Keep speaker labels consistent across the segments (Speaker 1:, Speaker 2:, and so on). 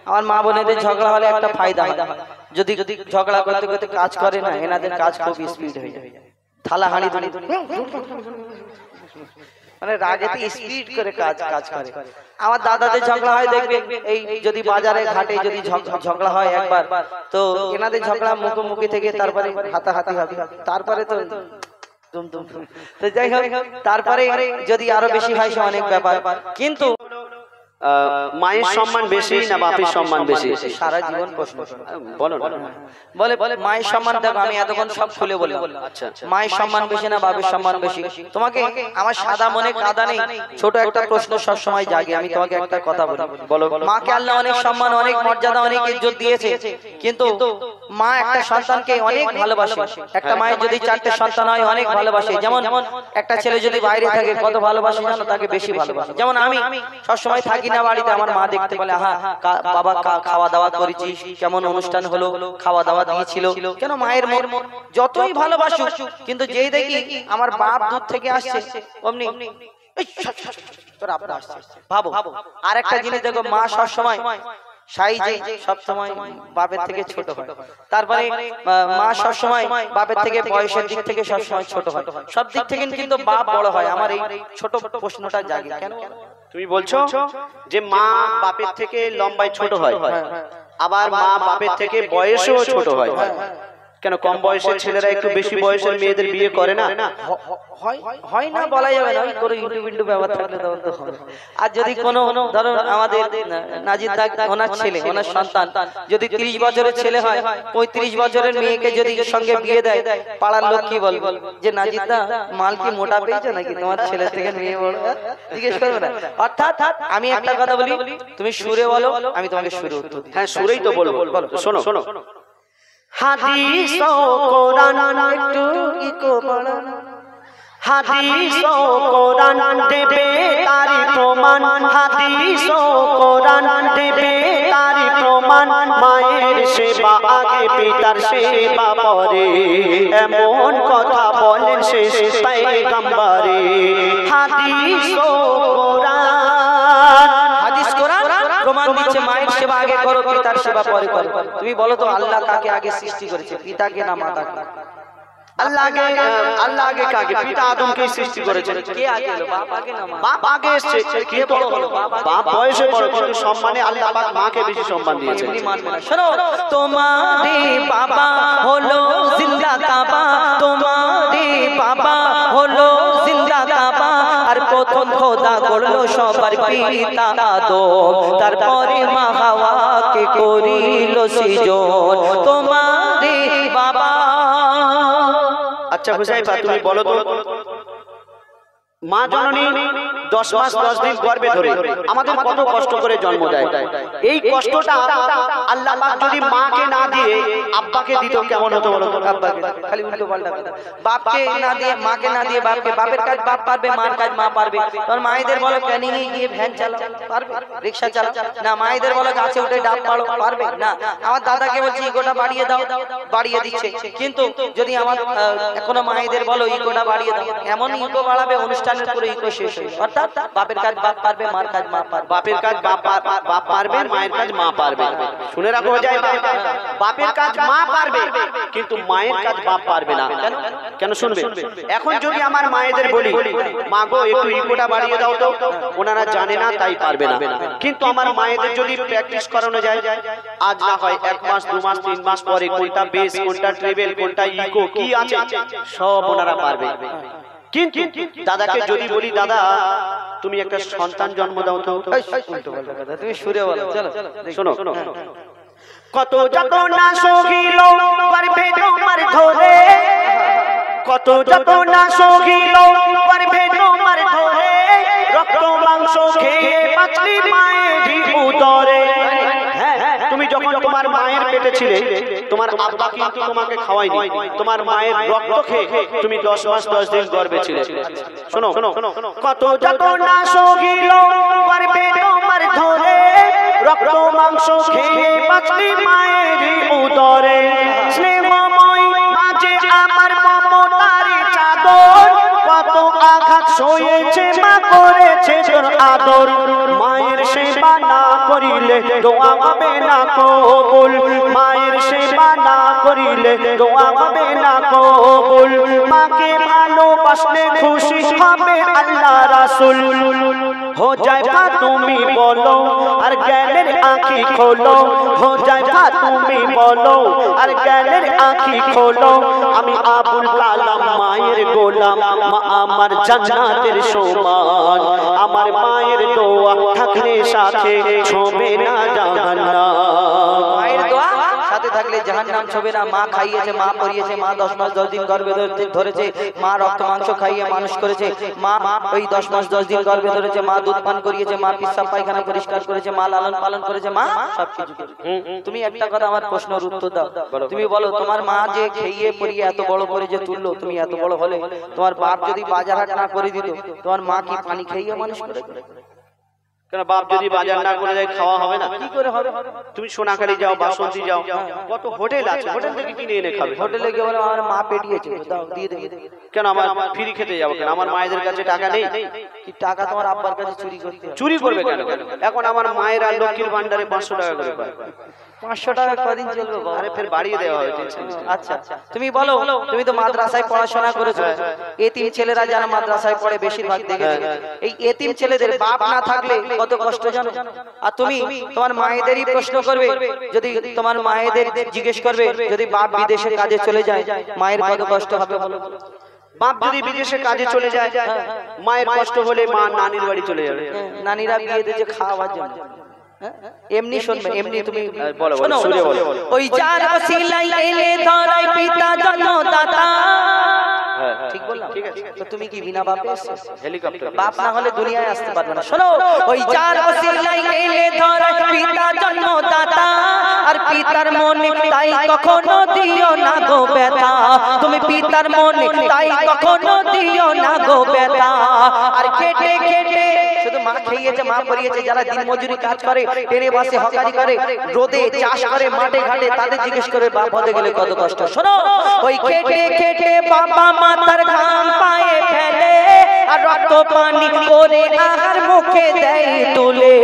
Speaker 1: আমার মা বোনেদের ঝগড়া হলে একটা ফায়দা হয়, যদি ঝগড়া করতে করতে কাজ করে না, এনাদের কাজ খুব স্পিড হয়ে যায়। থালা হাঁড়ি মানে রাগেতে স্পিড করে কাজ করে। আমার দাদাদের ঝগড়া হয়, দেখবে এই যদি বাজারে ঘাটে যদি ঝগড়া হয় একবার, তো এনাদের ঝগড়া মুখোমুখি থেকে তারপরে হাতাহাতি হবে, তারপরে তো যাই হোক, তারপরে যদি আরো বেশি হয় সে অনেক ব্যাপার। কিন্তু
Speaker 2: মায়ের সম্মান বেশি না বাপের সম্মান বেশি?
Speaker 1: সারা জীবন প্রশ্ন
Speaker 2: বলো
Speaker 1: বলে মায়ের সম্মান। দেখো আমি এতক্ষণ সব খুলে বললাম, মায়ের সম্মান বেশি না বাপের সম্মান বেশি? তোমাকে আমার সাদা মনে কাদা নেই, ছোট একটা প্রশ্ন সব সময় জাগে। আমি তোমাকে একটা কথা বলো, মাকে আল্লাহ অনেক সম্মান, অনেক মর্যাদা, অনেক ইজ্জত দিয়েছে, কিন্তু মা একটা সন্তানকে অনেক ভালোবাসে। একটা মায়ের যদি 4টে সন্তান হয় অনেক ভালোবাসে। যেমন একটা ছেলে যদি বাইরে থাকে কত ভালোবাসে জানো, তাকে বেশি ভালোবাসে। যেমন আমি সবসময় থাকি না বাড়িতে, আমার মা দেখতে বলে, হ্যাঁ বাবা খাওয়া দাওয়া করেছিস, কেমন অনুষ্ঠান হলো, খাওয়া দাওয়া দিয়েছিল। কেন মায়ের মন যতই ভালোবাসুক, কিন্তু যেই দেখি আমার বাপ দূর থেকে আসছে অমনি তোর আব্বা আসছে ভাবো। আর একটা জিনিস দেখো, মা সবসময় সাইজে সবসময় বাপের থেকে ছোট হয়, তারপরে মা সবসময় বাপের থেকে বয়সের দিক থেকে সবসময় ছোট হয়, সব দিক থেকে কিন্তু বাপ বড় হয়। আমার এই ছোট প্রশ্নটা জাগে কেন?
Speaker 2: তুমি বলছো যে মা বাপের থেকে লম্বায় ছোট হয়, আবার মা বাপের থেকে বয়সেও ছোট হয়। কেন কম বয়সের ছেলেরা একটু বেশি বয়সের মেয়েদের বিয়ে করে না?
Speaker 1: হয় না বলা যাবে না, কোনো ইন্টু ব্যাপার থাকলে তখন তো হয়। আর যদি কোনো ধরো আমাদের নাজিদ দা ওনার ছেলে, ওনার সন্তান যদি 30 বছরের ছেলে হয়, 35 বছরের মেয়েকে যদি সঙ্গে বিয়ে দেয়, পাড়ার লোক কি বলবে? যে নাজিদ দা মাল কি মোটা পেয়েছে নাকি, তোমার ছেলে থেকে মেয়ে বড়? জিজ্ঞেস করবে না। অর্থাৎ আমি একটা কথা বলি, তুমি সুরে বলো, আমি তোমাকে সুরে উত্তর দিই।
Speaker 2: হ্যাঁ সুরেই তো বলবো। শোনো
Speaker 1: হাদিস ও কোরআন একটু ইকো বাড়ান,
Speaker 2: হাদিস ও কোরআন দেবে তারি প্রমাণ, হাদিস ও কোরআন দেবে তারি প্রমাণ। মায়ের সেবা আগে পিতার সেবা পরে, এমন কথা বলেন শেষ পয়গম্বরে। হাদিস ও কোরআন,
Speaker 1: হাদিস কোরআন প্রমাণ দিচ্ছে মায়ের সেবা আগে করো, পিতার সেবা পরে করো। তুমি বলো তো আল্লাহ কাকে আগে সৃষ্টি করেছে, পিতাকে না মাতাকে?
Speaker 2: আল্লাহ আগে কাকে? পিতা আদমকে সৃষ্টি করেছেন।
Speaker 1: কে আগে এলো, বাপ আগে না মা?
Speaker 2: বাপ আগে এসেছে, কিন্তু বাপ বয়সে বড়, কিন্তু সম্মানে আল্লাহ পাক মাকে বেশি সম্মান দিয়েছেন।
Speaker 1: শোনো, তোমারে বাবা হলো জিন্দা কাবা, তোমারে বাবা হলো জিন্দা কাবা, আর প্রথম খোদা করলো সবার পিতা আদম, তারপরে মা হাওয়াকে করিল সৃজন। তোমারে বাবা।
Speaker 2: আচ্ছা হুসাইফা তুমি বলো তো, মা জননী 10 মাস 10 দিন গর্ভে ধরে আমাদের কত কষ্ট করে জন্ম দেয়। এই কষ্টটা আল্লাহ পাক যদি মাকে না দিয়ে আব্বাকে দিত কেমন হতো বলো তো?
Speaker 1: আব্বাকে খালি উল্টো পাল্টা কথা। বাপকে না দিয়ে মাকে না দিয়ে বাপকে, বাপের কাজ বাপ পারবে, মার কাজ মা পারবে। তোর মায়েদের বলো ক্যানিং এ গিয়ে ভ্যান চালাও, পারবে? রিকশা চালাও না? মায়েদের বলো গাছে উঠে ডাব পাড়ো, পারবে না? আমার দাদাকে বলছি ইগোটা বাড়িয়ে দাও, বাড়িয়ে দিচ্ছে। কিন্তু যদি আমার এখনো মায়েদের বলো ইগোটা বাড়িয়ে দাও, এমন ইগো বাড়াবে অনুষ্ঠানের পুরো ইগো শেষ হয়ে। অর্থাৎ বাপের কাজ বাপ পারবে, মার কাজ মা পারবে।
Speaker 2: বাপের কাজ বাপ পারবে, মায়ের কাজ মা পারবে। শুনে রাখো যায়, বাপের কাজ মা পারবে, কিন্তু মায়ের কাজ বাপ পারবে না। কেন শুনবে? এখন যদি আমার মায়েদের বলি মা গো একটু ইগোটা বাড়িয়ে দাও তো, ওনারা জানে না তাই পারবে না। কিন্তু আমার মায়েদের যদি প্র্যাকটিস করানো যায়, আজ না হয় 1 মাস 2 মাস 3 মাস পরে কোনটা বেস, কোনটা ট্রেবেল, কোনটা ইকো কি আছে সব ওনারা পারবে। কিন্তু দাদাকে যদি বলি দাদা তুমি একটা সন্তান জন্ম দাও তো,
Speaker 1: তুমি সুরে বলো, চলো
Speaker 2: শোনো। কত যত না সহিল পারবে তোমার ধরে, কত যত না সহিল পারবে তোমার ধরে, রক্ত মাংস খেয়ে বাঁচলি মায়ের উদরে। তুমি যখন তোমার মায়ের পেটে ছিলে, তোমার আব্বা কিন্তু তোমাকে খাওয়ায়নি, তোমার মায়ের রক্ত খেয়ে তুমি 10 মাস 10 দিন গর্ভে ছিলে। শোনো, কত যত না সহিল পারবে তোমার ধরে, রক্ত মাংস খেয়ে বাঁচলি মায়ের উদরে। স্নেহময় মাঝে আমার মমতার চাদর, কত আঘাত সয়েছে মা করেছে তোর আদর মায়ের সেবা না করিলে দোয়া হবে না কবুল মায়ের সেবা না করিলে দোয়া হবে না কবুল মাকে ভালোবাসলে খুশি হবে আল্লাহ রাসূল हो जाएगा তুমি বলো আর জ্ঞানের আঁখি খোলো हो जाएगा তুমি বলো আর জ্ঞানের আঁখি খোলো আমি আবুল কালাম মায়ের গোলাম মা আমার জান্নাতের সমান আমার মায়ের দোয়া থাকলে সাথে ছোবে না জাহান্নাম
Speaker 1: মায়ের দোয়া সাথে থাকলে জাহান্নাম ছোবে না মা খাইয়েছে মা পরিয়েছে মা 10 মাস 10 দিন গর্ভে ধরেছে মা রক্ত মাংস খাইয়ে মানুষ করেছে মা ওই 10 মাস 10 দিন গর্ভে ধরেছে মা দুধ পান করিয়েছে মা পেশাব পায়খানা পরিষ্কার করেছে মা লালন পালন করেছে মা সবকিছু তুমি একটা কথা আমার প্রশ্নের উত্তর দাও তুমি বলো তোমার মা যে খেয়ে পরিয়ে এত বড় করে যে তুললো তুমি এত বড় হলে তোমার বাপ যদি বাজার হাট না করে দিত তোমার মা কি পানি খাইয়ে মানুষ করে
Speaker 2: কেন বাপ যদি বাজার না করে যায় খাওয়া হবে না
Speaker 1: কি করে হবে
Speaker 2: তুমি সোনাখালি যাও বাসন্তী যাও কত হোটেল আছে হোটেল থেকে কিনে এনে খাবে
Speaker 1: হোটেলে গিয়ে বলে আমার মা পেটিয়েছে দাও দিয়ে দে
Speaker 2: কেন আমার ফ্রি খেতে যাবো কেন আমার মায়েদের কাছে টাকা নেই
Speaker 1: কি টাকা তোমার আব্বার কাছে
Speaker 2: চুরি করবে কেন এখন আমার মায়ের আর লক্ষ্মীর ভান্ডারে 500 টাকা করে পায়
Speaker 1: 500 টাকা কদিন চলবে বাবা
Speaker 2: আরে ফের বাড়িয়ে দেওয়া হবে টেনশন
Speaker 1: আচ্ছা তুমি বলো তুমি তো মাদ্রাসায় পড়াশোনা করেছো এতিম ছেলেরা যারা মাদ্রাসায় পড়ে বেশিরভাগ দেখেছি এই এতিম ছেলেদের বাপ না থাকলে কত কষ্ট জানো আর তুমি তোমার মায়েদেরই প্রশ্ন করবে যদি তোমার মায়েদের জিজ্ঞেস করবে যদি বাপ বিদেশে কাজে চলে যায় মায়ের কত কষ্ট হবে বলো
Speaker 2: বাপ যদি বিদেশে কাজে চলে যায় মায়ের কষ্ট হলে মা নানির বাড়ি চলে যাবে
Speaker 1: নানিরা বিয়ে দিয়েছে খাওয়ার জন্য এমনি শুনবে এমনি তুমি
Speaker 2: বলো বলো শুনে বলো
Speaker 1: ওই যার ওসিলাই এলে ধরাই পিতা জন্মদাতা ঠিক বললাম ঠিক আছে তো তুমি কি বিনা বাপে
Speaker 2: হেলিকপ্টার
Speaker 1: বাপ না হলে দুনিয়ায় আসতে পারবে না শোনো ওই যার ওসিলাই এলে ধরাই পিতা জন্মদাতা আর পিতার মনে তাই কখনো দিও না গো ব্যথা তুমি পিতার মনে তাই কখনো দিও না গো ব্যথা আর কেটে কেটে শুধু মা খেয়েছে মা পরিয়েছে যারা দিনমজুরি কাজ করে টেনে বাসে হকারি করে রোদে চাষ করে মাঠে ঘাটে তাদের জিজ্ঞেস করে বাপ হতে গেলে কত কষ্ট শোনো ওই কেটে কেটে বাবা মাতার ঘাম পায়ে ফেলে আর রক্ত পানি করে আহার মুখে দেয় তুলে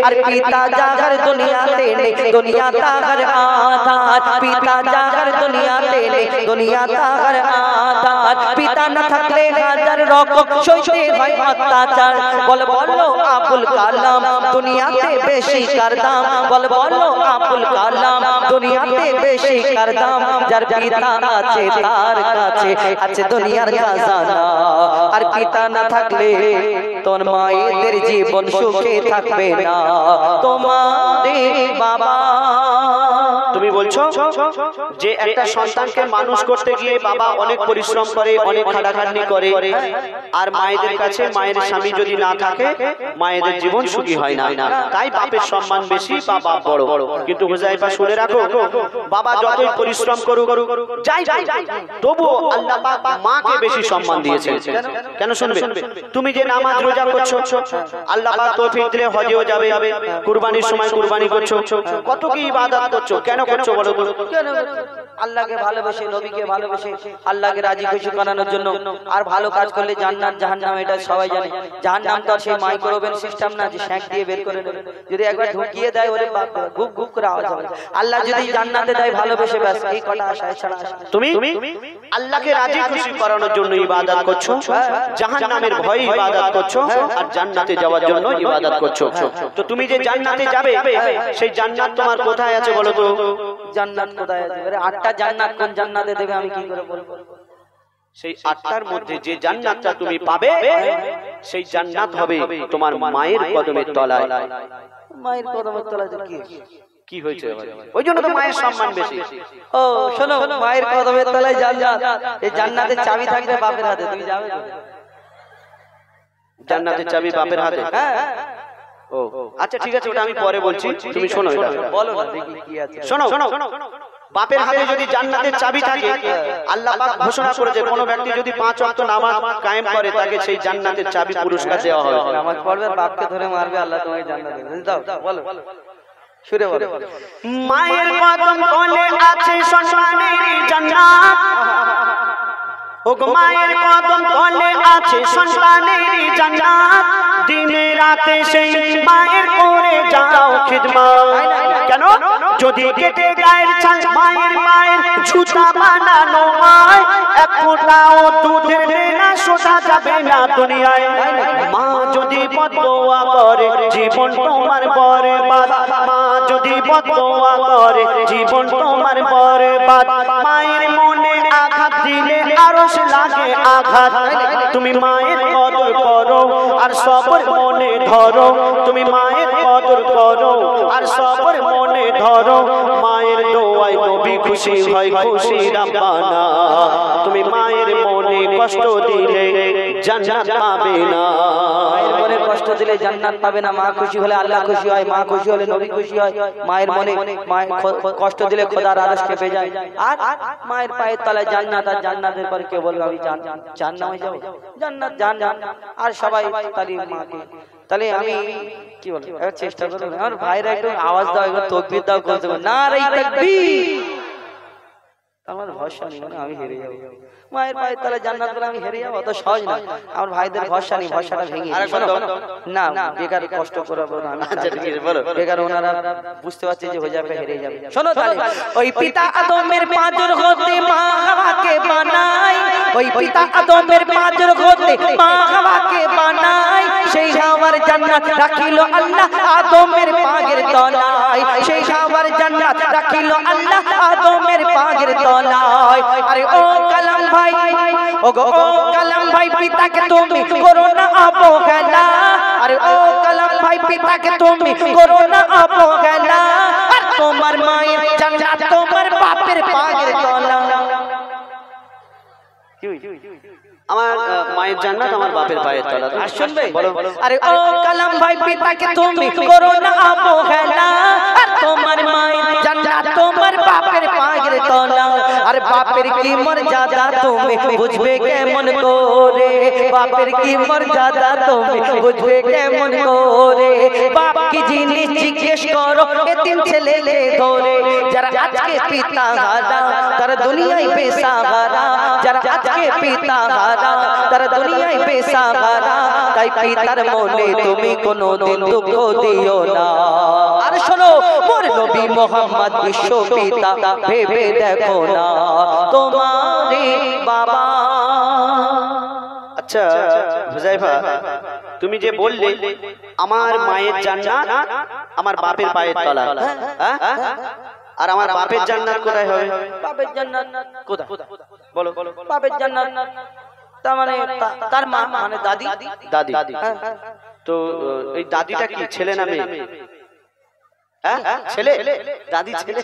Speaker 1: আর পিতা জাগার দুনিয়াতে নেই দুনিয়া তাহার আধার পিতা জাগার দুনিয়াতে নেই দুনিয়া তাহার আধার পিতা না থাকলে হাজার রকম সইতে হয় অত্যাচার বলে বলো আবুল কালাম দুনিয়াতে বেশি কার দাম বলে বলো আবুল কালাম দুনিয়াতে বেশি কার দাম যার পিতা আছে তার কাছে আছে দুনিয়ার খাজানা আর পিতা না থাকলে তোর মায়েদের জীবন সুখে থাকবে না তোমাদের বাবা
Speaker 2: তুমি বলছো যে একটা সন্তানকে মানুষ করতে গিয়ে বাবা অনেক পরিশ্রম করে অনেক খাটাখাটনি করে আর মায়েদের কাছে মায়ের স্বামী যদি না থাকে মায়েদের জীবন সুখী হয় না তাই বাপের সম্মান বেশি বা বাপ বড় কিন্তু হুযায়ফা শুনে রাখো বাবা যতই পরিশ্রম করুক যাই তবুও আল্লাহ পাক মাকে বেশি সম্মান দিয়েছেন কেন শুনবে তুমি যে নামাজ রোজা করছো আল্লাহ পাক তৌফিক দিলে হজেও যাবে কুরবানির সময় কুরবানি করছো কত কি ইবাদত করছো কেন করছো বলো তো
Speaker 1: কেন আল্লাহকে ভালোবেসে নবীকে ভালোবেসে আল্লাহকে রাজি খুশি করানোর জন্য আর ভালো কাজ করলে জান্নাত জাহান্নাম এটা সবাই জানে জাহান্নাম তো সেই মাইক্রোওভেন সিস্টেম না যে শ্যাক দিয়ে বের করে নেবে যদি একবার ঢুকিয়ে দেয় ওরে বাপ গুপ গুপ করে আওয়াজ হবে আল্লাহ যদি জান্নাতে দেয় ভালোবেসে ব্যাস এই কটা আশায় ছাড়া
Speaker 2: তুমি আল্লাহকে রাজি খুশি করানোর জন্য ইবাদত করছো জাহান্নামের ভয়ে ইবাদত করছো আর জান্নাতে যাওয়ার জন্য ইবাদত করছো তো তুমি যে জান্নাতে যাবে সেই জান্নাত তোমার কোথায় আছে বলো তো
Speaker 1: জান্নাত কোথায় আছে আরে 8টা জান্নাত কোন জান্নাতে দেবে আমি কি করে বলবো
Speaker 2: সেই 8টার মধ্যে যে জান্নাতটা তুমি পাবে সেই জান্নাত হবে তোমার মায়ের কদমের তলায়
Speaker 1: মায়ের কদমের তলায় কি
Speaker 2: কি হয়েছে ওই জন্য তো মায়ের সম্মান বেশি
Speaker 1: ও শোনো মায়ের কদমের তলায় জান্নাত এই জান্নাতের চাবি থাকবে বাপের হাতে তুমি যাবে
Speaker 2: জান্নাতের চাবি বাপের হাতে
Speaker 1: হ্যাঁ
Speaker 2: ও আচ্ছা ঠিক আছে ওটা আমি পরে বলছি তুমি শোনো এটা
Speaker 1: বলো না দেখি কি আছে
Speaker 2: শোনো বাপের হাতে যদি জান্নাতের চাবি থাকে আল্লাহ পাক ঘোষণা করেছে কোন ব্যক্তি যদি 5 ওয়াক্ত নামাজ কায়েম করে তাকে সেই জান্নাতের চাবি পুরস্কার দেওয়া হবে
Speaker 1: নামাজ পড়বে বাপকে ধরে মারবে আল্লাহ তোমাকে জান্নাত দেবে দাও বলো শুনে বলো
Speaker 2: মায়ের কদম তলে আছে সম্মানের জান্নাত ও গো মায়ের কদম তলে আছে সন্তানের জান্নাত, দিনে রাতে সেই মায়ের করে যাও খিদমত। কেন? যদি কেটে গায়ের ছাল মায়ের ছুতা বানানো হয়, এক ফোঁটাও দুধের দেনা শোধা যাবে না দুনিয়ায়। মা যদি বদদোয়া করে জীবন তোমার বরবাদ, মা যদি বদদোয়া করে জীবন তোমার বরবাদ। মায়ের মনে আঘাত দিলে আরশ লাগে আঘাত, তুমি মায়ের কদর করো আর সবর মনে ধরো, তুমি মায়ের কদর করো আর সবর মনে ধরো। মায়ের দোয়ায় নবী খুশি হয় খুশি রাব্বানা, তুমি মায়ের মনে কষ্ট দিলে জান্নাত পাবে না।
Speaker 1: মায়ের মনে কষ্ট দিলে জান্নাত পাবে না। মা খুশি হলে আল্লাহ খুশি হয়, মা খুশি হলে নবী খুশি হয়। মায়ের মনে কষ্ট দিলে খোদার আরশ কেঁপে যায়। আর মায়ের পায়ের তলায় জান্নাত, আর জান্নাতের পরে কে বলবে আমি জান্নাতে যাব? জান্নাত জান। আর সবাই তালি মাকে। তাহলে আমি কি বলবো, এবার চেষ্টা করব আমার ভাইরা একটু আওয়াজ দাও, একটু তাকবীর দাও, করতে নারে তাকবীর। আমার ভরসা নেই, মানে আমি হেরে যাবো। মায়ের পায়ের তলায় জান্নাত বলে আমি হেরে যাবো, অত সহজ না। আমার ভাইদের ভরসা নেই, ভরসাটা ভেঙে না বেকার কষ্ট করাবো না। বেকার ওনারা বুঝতে পারছে যে হয়ে যাবে, হেরে যাবে। শোনো তাহলে, ওই পিতা আদমের পাঁজর হতে মা হাওয়াকে বানাই, ওই পিতা আদমের পাঁজর হতে মা হাওয়াকে বানাই। সেই হাওয়ার জান্নাত রাখিল আল্লাহ আদমের পাগের তলায়, সেই হাওয়ার জান্নাত রাখিল আল্লাহ আদমের পাগের তলায়। আরে ও কালাম ভাই, ও গো ও কালাম ভাই, পিতাকে তুমি করো না অবহেলা। আরে ও কালাম ভাই, পিতাকে তুমি করো না অবহেলা। আর তোমার মায়ের জান্নাত তোমার বাপের পাগের তলা।
Speaker 2: আমার মায়ের জান্নাত আমার বাপের পায়ের তলা।
Speaker 1: আর শুনবে, আরে ও কালাম ভাই, পিতাকে তুমি করো না অবহেলা। আর তোমার মায়ের জান্নাত তোমার বাপের পাগের তলা। আর বাপের কি মর্যাদা তুমি বুঝবে কেমন করে, বাপের কি মর্যাদা তুমি বুঝবে কেমন করে। বাপ কি জিনিস জিজ্ঞেস করো এতিম ছেলেকে ধরে। যারা আজকে পিতা হারা তারা দুনিয়ায় বেসাহারা, যারা আজকে পিতা হারা তারা দুনিয়ায় বেসাহারা। তাই পিতার মনে তুমি কোনোদিন দুঃখ দিও না। আর শোনো, মোর নবী মোহাম্মদ বিশ্ব পিতা ভেবে দেখো না তোমারে বাবা।
Speaker 2: আচ্ছা হুজাইফা, তুমি যে বললে আমার মায়ের জান্নাত আমার বাপের পায়ের তলা, আর আমার বাপের জান্নাত কোথায় হবে?
Speaker 1: বাপের জান্নাত কোথায় বলো? বাপের জান্নাত তার মানে তার মা মানে দাদি।
Speaker 2: দাদি তো এই দাদিটা কি ছেলে না মেয়ে? ছেলে। দাদি ছেলে,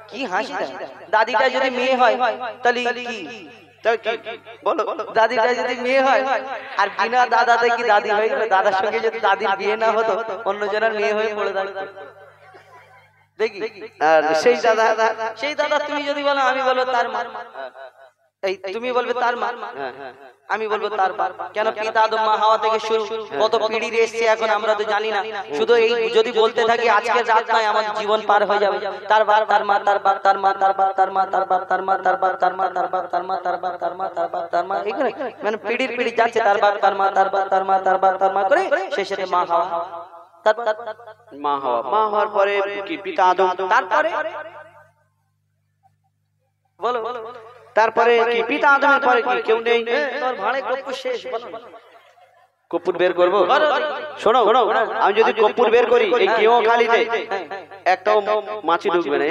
Speaker 1: কি হাসি? দাদিটা যদি মেয়ে হয় তাহলে কি?
Speaker 2: বলো।
Speaker 1: দাদিটা যদি মেয়ে হয় আর বিনা দাদাতে কি দাদি হয়ে গেল? দাদার সঙ্গে যদি দাদির বিয়ে না হতো, অন্য জনের মেয়ে হয়ে পড়ে থাকতো। দেখি
Speaker 2: আর সেই দাদা
Speaker 1: তুমি যদি বলো, আমি বলবো তার মা। এই তুমি বলবে তার মা, আমি বলবো তার বাপ। কেন? পিতা আদম মা হাওয়া থেকে শুরু, কত পিঢ়ি এসেছে এখন আমরা তো জানি না। শুধু এই যদি বলতে থাকি আজকের রাত নয়, আমার জীবন পার হয়ে যাবে। তার বাপ, তার মা, তার বাপ, তার মা, তার বাপ, তার মা, তার বাপ, তার মা, তার বাপ, তার মা, তার বাপ, তার মা, তার বাপ, তার মা, তার বাপ, তার মা, এখানে মানে পিঢ়ির পিঢ়ি যাচ্ছে। তার বাপ, তার মা, তার বাপ, তার মা, তার বাপ, তার মা করে শেষে মা হাওয়া।
Speaker 2: মা হওয়ার পরে কি পিতা আদম?
Speaker 1: তারপরে বলো,
Speaker 2: তারপরে কি পিতা আদমের পরে কি কেউ নেই?
Speaker 1: তোর ভাড়ে কপ্পু শেষ, বলো।
Speaker 2: কপুর বের করবো? শোনো, আমি যদি কপুর বের করি এই কেউ খালিতে একটাও মাছি ঢুকবে না।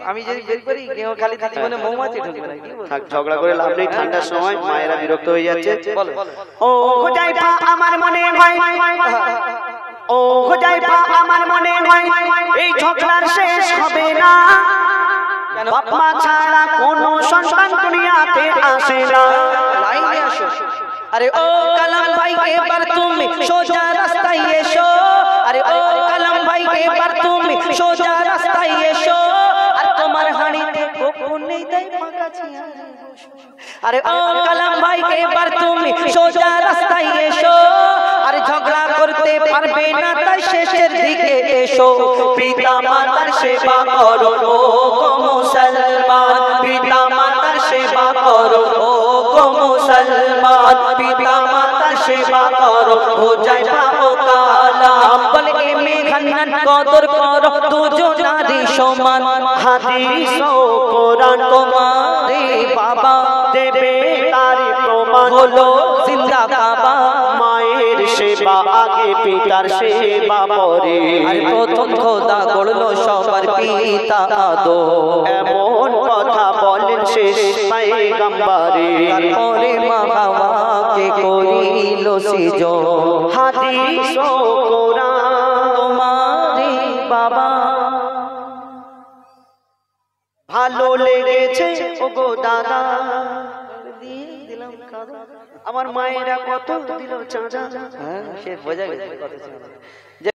Speaker 1: আমি যদি বের করি কেউ খালিতে জীবনে মৌমাছি ঢুকবে না।
Speaker 2: থাক, ঝগড়া করে লাভ নেই। ঠান্ডার সময় মায়েরা বিরক্ত হয়ে যাচ্ছে। ও হুজাইফা, আমার মনে হয়, ও হুজাইফা, আমার মনে হয় এই ঝগড়ার শেষ হবে না। বাপ মা ছাড়া কোনো সন্তান দুনিয়াতে আসে না।
Speaker 1: লাইনে আসো। আরে ও কালাম ভাই, এবার তুমি সোজা রাস্তায় এসো। আরে ও কালাম ভাই, এবার তুমি সোজা রাস্তায় এসো। আর তোমার হাঁড়িতে কখন নেই তাই ফাঁকা ছিয়া। আরে ও কালাম ভাই, এবার তুমি সোজা রাস্তায় এসো। আর ঝগড়া করতে পারবে না তাই শেষের দিকে এসো। পিতা মাতার সেবা করো ও মুসলমান, পিতা মাতার সেবা করো ও গো মুসলমান পিতা মাতার সেবা করো হো যায় পাবো কালাম বলে এমে খান্নান কদর করো দুজনারই সমান
Speaker 2: হাদিস ও কোরআন
Speaker 1: তোমারে বাবা
Speaker 2: দেবে তার প্রমাণ
Speaker 1: হলো জিন্দা কাবা
Speaker 2: মায়ের সেবা আগে পিতার সেবা পরে
Speaker 1: আর প্রথম খোদা করলো সবার পিতা আদম
Speaker 2: এমন কথা বলেন শেষ পয়গম্বরে
Speaker 1: তারপরে মা হাওয়াকে করিল সৃজন
Speaker 2: হাদিস ও কোরআন
Speaker 1: তোমারে বাবা
Speaker 2: ভালো লেগেছে ওগো দাদা আমার মায়েরা কত দিল চাঁদা
Speaker 1: হ্যাঁ সে বোঝা গেছে কথা শুনে